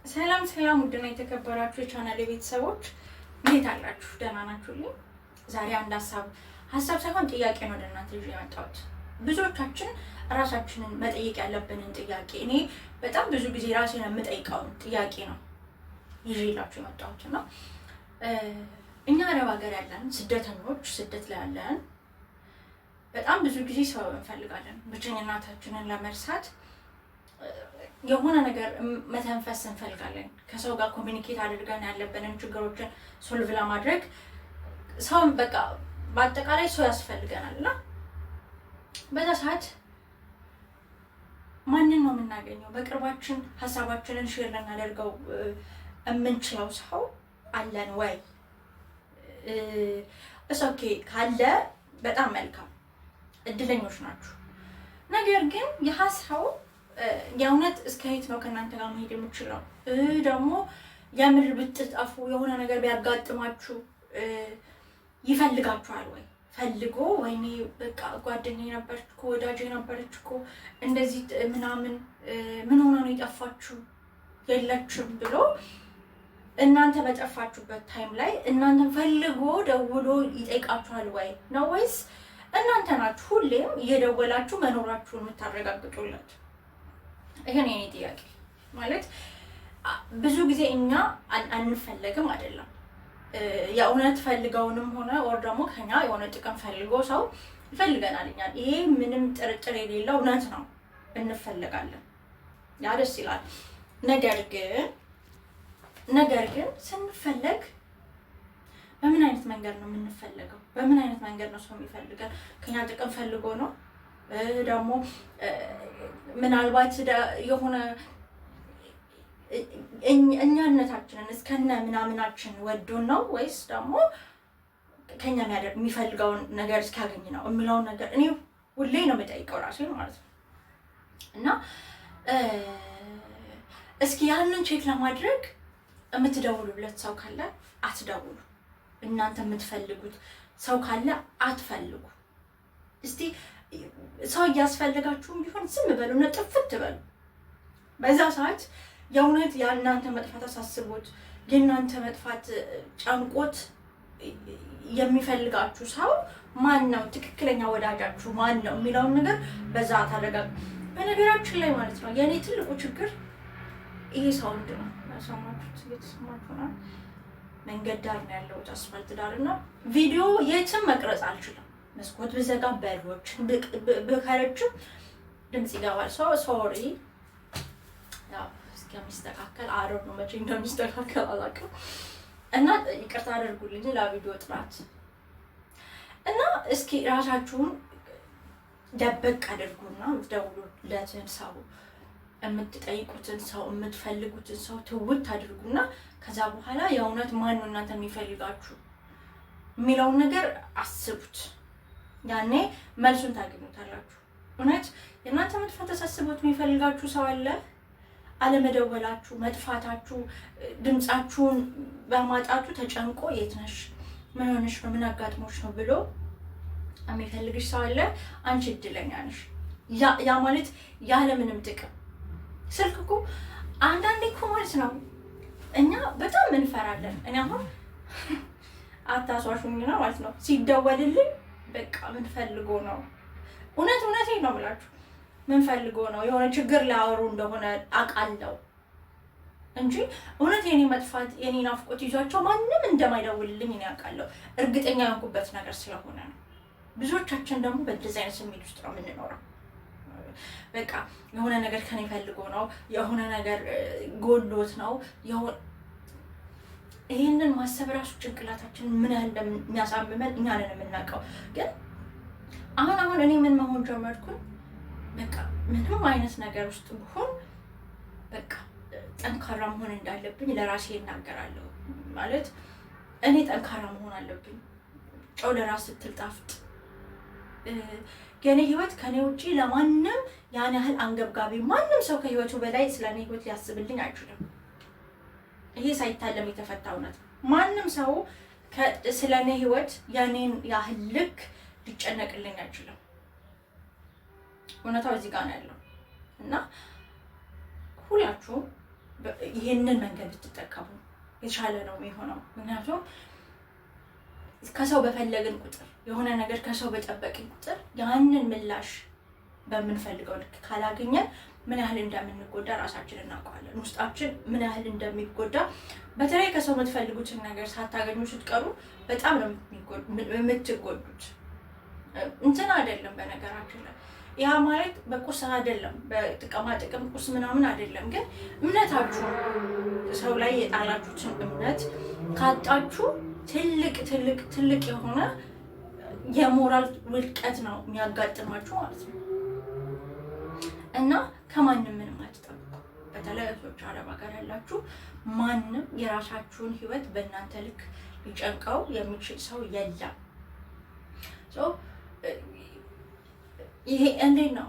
ሰላም ሰላም ውድና የተከበራችሁ የቻናሌ ቤተሰቦች እንዴት አላችሁ? ደህና ናችሁልኝ? ዛሬ አንድ ሀሳብ ሳይሆን ጥያቄ ነው ወደ እናንተ ይዤ የመጣሁት። ብዙዎቻችን ራሳችንን መጠየቅ ያለብንን ጥያቄ እኔ በጣም ብዙ ጊዜ ራሴን የምጠይቀውን ጥያቄ ነው ይዤላችሁ የመጣሁት እና እኛ አረብ ሀገር ያለን ስደተኞች ስደት ላይ ያለን በጣም ብዙ ጊዜ ሰው እንፈልጋለን። ብቸኝነታችንን ለመርሳት የሆነ ነገር መተንፈስ እንፈልጋለን። ከሰው ጋር ኮሚኒኬት አድርገን ያለብንን ችግሮችን ሶልቭ ለማድረግ ሰው በቃ በአጠቃላይ ሰው ያስፈልገናል እና በዛ ሰዓት ማንን ነው የምናገኘው? በቅርባችን ሀሳባችንን ሼር ልናደርገው የምንችለው ሰው አለን ወይ? ኦኬ ካለ በጣም መልካም እድለኞች ናችሁ። ነገር ግን የሀሳቡ የእውነት እስከ የት ነው ከእናንተ ጋር መሄድ የምችለው? ደግሞ የምር ብትጠፉ የሆነ ነገር ቢያጋጥማችሁ ይፈልጋችኋል ወይ? ፈልጎ ወይኔ በቃ ጓደኛዬ ነበረች እኮ ወዳጄ ነበረች እኮ እንደዚህ ምናምን ምን ሆና ነው የጠፋችሁ የለችም ብሎ እናንተ በጠፋችሁበት ታይም ላይ እናንተን ፈልጎ ደውሎ ይጠይቃችኋል ወይ ነው? ወይስ እናንተ ናችሁ ሁሌም እየደወላችሁ መኖራችሁን የምታረጋግጡለት? ይሄን የኔ ጥያቄ ማለት ብዙ ጊዜ እኛ አንፈለግም አይደለም የእውነት ፈልገውንም ሆነ ወር ደግሞ ከኛ የሆነ ጥቅም ፈልጎ ሰው ይፈልገናል እኛን። ይሄ ምንም ጥርጥር የሌለው እውነት ነው፣ እንፈልጋለን። ያ ደስ ይላል። ነገር ግን ስንፈለግ በምን አይነት መንገድ ነው የምንፈለገው? በምን አይነት መንገድ ነው ሰው የሚፈልገን? ከኛ ጥቅም ፈልጎ ነው? ደግሞ ምናልባት የሆነ እኛነታችንን እስከነ ምናምናችን ወዶን ነው? ወይስ ደግሞ ከኛ የሚፈልገውን ነገር እስኪያገኝ ነው የሚለውን ነገር እኔ ሁሌ ነው የምጠይቀው ራሴ ማለት ነው። እና እስኪ ያንን ቼክ ለማድረግ የምትደውሉለት ሰው ካለ አትደውሉ። እናንተ የምትፈልጉት ሰው ካለ አትፈልጉ። እስቲ ሰው እያስፈልጋችሁም ቢሆን ዝም በሉና ጥፍት በሉ። በዛ ሰዓት የእውነት የእናንተ መጥፋት አሳስቦት የእናንተ መጥፋት ጨንቆት የሚፈልጋችሁ ሰው ማን ነው? ትክክለኛ ወዳጃችሁ ማን ነው የሚለውን ነገር በዛ ታረጋግጡ። በነገራችን ላይ ማለት ነው የእኔ ትልቁ ችግር ይሄ ሳውንድ ነው። ያሰማችሁት እየተሰማችሁ ነው። መንገድ ዳር ነው ያለሁት፣ አስፋልት ዳር እና ቪዲዮ የትም መቅረጽ አልችልም። መስኮት ብዘጋ በሮችን ብከረችም ድምጽ ይገባል። ሶሪ ያው እስከሚስተካከል አረብ ነው መቼ እንደሚስተካከል አላውቅም እና ይቅርታ አድርጉልኝ ለቪዲዮ ጥራት። እና እስኪ ራሳችሁን ደበቅ አድርጉና የምትደውሉለትን ሰው የምትጠይቁትን ሰው የምትፈልጉትን ሰው ትውት አድርጉና ከዛ በኋላ የእውነት ማን ነው እናንተ የሚፈልጋችሁ የሚለውን ነገር አስቡት። ያኔ መልሱን ታገኙታላችሁ። እውነት የእናንተ መጥፋት ተሳስቦት የሚፈልጋችሁ ሰው አለ? አለመደወላችሁ፣ መጥፋታችሁ፣ ድምጻችሁን በማጣቱ ተጨንቆ የት ነሽ፣ ምን ሆነሽ ነው፣ ምን አጋጥሞሽ ነው ብሎ የሚፈልግሽ ሰው አለ? አንቺ እድለኛ ነሽ። ያ ማለት ያለምንም ጥቅም ስልክ እኮ አንዳንዴ እኮ ማለት ነው እኛ በጣም እንፈራለን። እኔ አሁን አታሷሹኝ ነው ማለት ነው ሲደወልልኝ በቃ ምን ፈልጎ ነው? እውነቴን ነው የምላችሁ፣ ምን ፈልጎ ነው? የሆነ ችግር ሊያወሩ እንደሆነ አውቃለሁ እንጂ እውነት የኔ መጥፋት የኔ ናፍቆት ይዟቸው ማንም እንደማይደውልልኝ እኔ አውቃለሁ። እርግጠኛ የሆንኩበት ነገር ስለሆነ ነው። ብዙዎቻችን ደግሞ በእንደዚህ አይነት ስሜት ውስጥ ነው የምንኖረው። በቃ የሆነ ነገር ከኔ ፈልጎ ነው፣ የሆነ ነገር ጎሎት ነው። ይህንን ማሰብ ራሱ ጭንቅላታችንን ምን ያህል እንደሚያሳምመን እኛ ነን የምናውቀው። ግን አሁን እኔ ምን መሆን ጀመርኩኝ? በቃ ምንም አይነት ነገር ውስጥ ብሆን በቃ ጠንካራ መሆን እንዳለብኝ ለራሴ እናገራለሁ። ማለት እኔ ጠንካራ መሆን አለብኝ። ጨው ለራስ ስትል ጣፍጥ። የኔ ህይወት ከኔ ውጪ ለማንም ያን ያህል አንገብጋቢ፣ ማንም ሰው ከህይወቱ በላይ ስለኔ ህይወት ሊያስብልኝ አይችልም። ይሄ ሳይታለም የተፈታ እውነት። ማንም ሰው ስለኔ ህይወት ያኔን ያህል ልክ ሊጨነቅልኝ አይችልም። እውነታው እዚህ ጋር ነው ያለው እና ሁላችሁም ይሄንን መንገድ ብትጠቀሙ የተሻለ ነው የሚሆነው። ምክንያቱም ከሰው በፈለግን ቁጥር የሆነ ነገር ከሰው በጠበቅን ቁጥር ያንን ምላሽ በምንፈልገው ልክ ካላገኘን ምን ያህል እንደምንጎዳ ራሳችንን እናውቃለን። ውስጣችን ምን ያህል እንደሚጎዳ በተለይ ከሰው የምትፈልጉትን ነገር ሳታገኙ ስትቀሩ በጣም ነው የምትጎዱት። እንትን አይደለም በነገራችን ላይ ያ ማለት በቁስ አይደለም፣ በጥቅማ ጥቅም ቁስ ምናምን አይደለም። ግን እምነታችሁ ሰው ላይ የጣላችሁትን እምነት ካጣችሁ ትልቅ የሆነ የሞራል ውድቀት ነው የሚያጋጥማችሁ ማለት ነው። እና ከማንም ምንም አትጠብቁ። በተለይ እህቶች አረብ ሀገር ያላችሁ ማንም የራሳችሁን ህይወት በእናንተ ልክ ሊጨንቀው የሚችል ሰው የለም። ይሄ እንዴት ነው?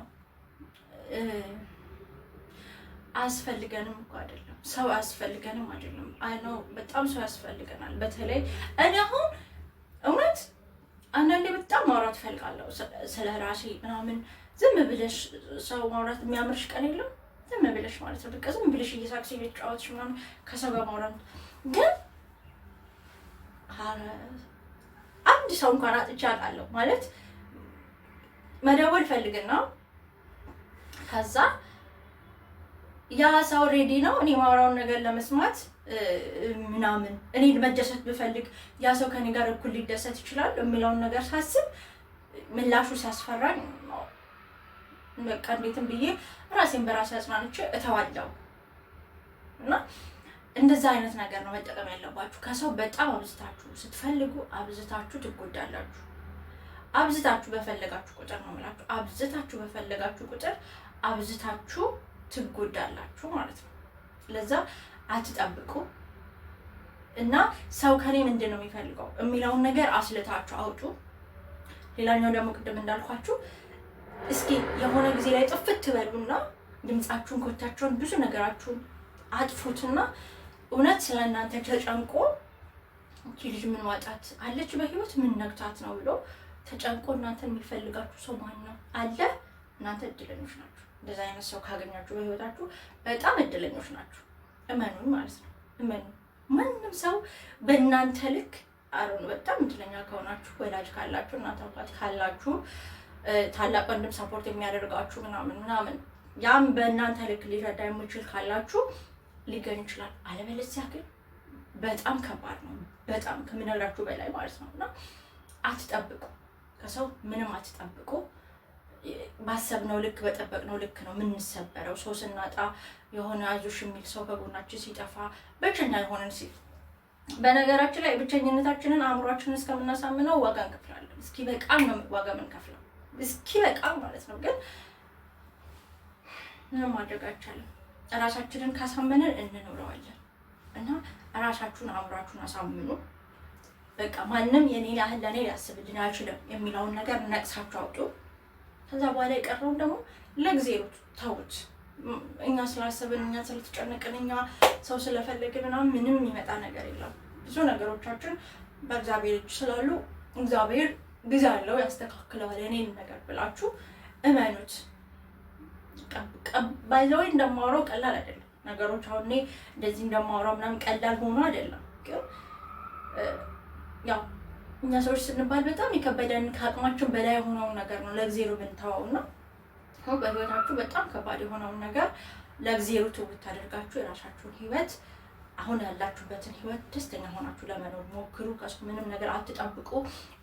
አያስፈልገንም እኮ አይደለም፣ ሰው አያስፈልገንም አይደለም። አይ ነው በጣም ሰው ያስፈልገናል። በተለይ እኔ አሁን እውነት አንዳንዴ በጣም ማውራት እፈልጋለሁ ስለ ራሴ ምናምን። ዝም ብለሽ ሰው ማውራት የሚያምርሽ ቀን የለም። ዝም ብለሽ ማለት ነው በቃ ዝም ብለሽ እየሳቅሽ እየተጫወትሽ ምናምን ከሰው ጋር ማውራት። ግን አንድ ሰው እንኳን አጥቼ አውቃለሁ ማለት መደወል ፈልግና ከዛ ያ ሰው ሬዲ ነው እኔ ማውራውን ነገር ለመስማት ምናምን እኔ መደሰት ብፈልግ ያ ሰው ከኔ ጋር እኩል ሊደሰት ይችላል የሚለውን ነገር ሳስብ ምላሹ ሲያስፈራኝ በቃ እንዴትም ብዬ ራሴን በራሴ አጽናንቼ እተዋለሁ። እና እንደዛ አይነት ነገር ነው መጠቀም ያለባችሁ። ከሰው በጣም አብዝታችሁ ስትፈልጉ አብዝታችሁ ትጎዳላችሁ። አብዝታችሁ በፈለጋችሁ ቁጥር ነው የምላችሁ፣ አብዝታችሁ በፈለጋችሁ ቁጥር አብዝታችሁ ትጎዳላችሁ ማለት ነው። ለዛ አትጠብቁ እና ሰው ከኔ ምንድን ነው የሚፈልገው የሚለውን ነገር አስልታችሁ አውጡ። ሌላኛው ደግሞ ቅድም እንዳልኳችሁ እስኪ የሆነ ጊዜ ላይ ጥፍት በሉና ድምጻችሁን፣ ኮታችሁን፣ ብዙ ነገራችሁን አጥፉትና እውነት ስለእናንተ ተጨንቆ እቺ ልጅ ምን ዋጣት አለች በህይወት ምን ነግታት ነው ብሎ ተጨንቆ እናንተን የሚፈልጋችሁ ሰው ማን ነው አለ? እናንተ እድለኞች ናችሁ። እንደዛ አይነት ሰው ካገኛችሁ በህይወታችሁ በጣም እድለኞች ናችሁ። እመኑን ማለት ነው። እመኑ። ማንም ሰው በእናንተ ልክ አሮን በጣም እድለኛ ከሆናችሁ ወላጅ ካላችሁ፣ እናት አባት ካላችሁ፣ ታላቅ ወንድም ሰፖርት የሚያደርጋችሁ ምናምን ያም በእናንተ ልክ ሊረዳ የሚችል ካላችሁ ሊገኝ ይችላል። አለበለዚያ ግን በጣም ከባድ ነው። በጣም ከምነግራችሁ በላይ ማለት ነው። እና አትጠብቁ፣ ከሰው ምንም አትጠብቁ። ባሰብነው ልክ በጠበቅነው ልክ ነው የምንሰበረው። ሰው ስናጣ የሆነ አይዞሽ የሚል ሰው ከጎናችን ሲጠፋ ብቸኛ የሆነን ሲል በነገራችን ላይ ብቸኝነታችንን አእምሯችንን እስከምናሳምነው ዋጋ እንከፍላለን። እስኪ በቃም ነው ዋጋ የምንከፍለው፣ እስኪ በቃም ማለት ነው። ግን ምንም ማድረግ አይቻልም። ራሳችንን ካሳመንን እንኖረዋለን። እና ራሳችሁን አእምሯችሁን አሳምኑ። በቃ ማንም የኔ ያህል ለኔ ሊያስብልኝ አይችልም የሚለውን ነገር ነቅሳችሁ አውጡ። ከዛ በኋላ የቀረውን ደግሞ ለእግዚአብሔር ተውት። እኛ ስላሰብን፣ እኛ ስለተጨነቅን፣ እኛ ሰው ስለፈለግን ምናምን ምንም የሚመጣ ነገር የለም። ብዙ ነገሮቻችን በእግዚአብሔር እጅ ስላሉ እግዚአብሔር ጊዜ አለው ያስተካክለዋል የኔን ነገር ብላችሁ እመኑት። ባይዘው እንደማወራው ቀላል አይደለም ነገሮች። አሁን እኔ እንደዚህ እንደማወራው ምናምን ቀላል ሆኖ አይደለም። ግን ያው እኛ ሰዎች ስንባል በጣም የከበደን ከአቅማችን በላይ የሆነውን ነገር ነው ለእግዚአብሔር ብንተወውና በህይወታችሁ በጣም ከባድ የሆነውን ነገር ለእግዚአብሔር ትውት አድርጋችሁ የራሳችሁን ህይወት አሁን ያላችሁበትን ህይወት ደስተኛ ሆናችሁ ለመኖር ሞክሩ። ከሰው ምንም ነገር አትጠብቁ።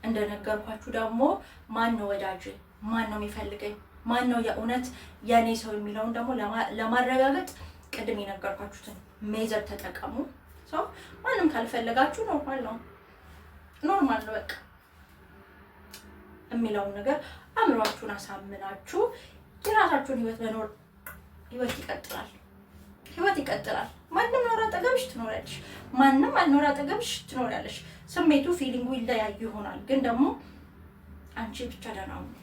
እንደነገርኳችሁ ደግሞ ማን ነው ወዳጅ፣ ማን ነው የሚፈልገኝ፣ ማን ነው የእውነት የኔ ሰው የሚለውን ደግሞ ለማረጋገጥ ቅድም የነገርኳችሁትን ሜዘር ተጠቀሙ። ሰው ማንም ካልፈለጋችሁ ኖርማል ነው በቃ የሚለውን ነገር አእምሯችሁን አሳምናችሁ የራሳችሁን ህይወት መኖር። ህይወት ይቀጥላል። ማንም ኖር አጠገብሽ ትኖሪያለሽ፣ ማንም አልኖር አጠገብሽ ትኖሪያለሽ። ስሜቱ ፊሊንጉ ይለያዩ ይሆናል። ግን ደግሞ አንቺ ብቻ ደህና ሁኚ፣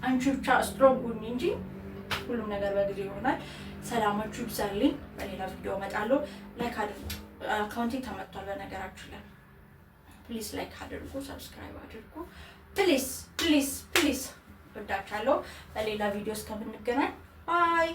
አንቺ ብቻ ስትሮንግ ሁኚ እንጂ ሁሉም ነገር በጊዜ ይሆናል። ሰላማችሁ ይብዛልኝ። በሌላ ቪዲዮ እመጣለሁ። ላይክ አድርጉ። አካውንቴ ተመቷል በነገራችሁ ላይ ፕሊዝ ላይክ አድርጉ፣ ሰብስክራይብ አድርጉ። ፕሊዝ ወዳችኋለሁ። በሌላ ቪዲዮ እስከምንገናኝ ባይ።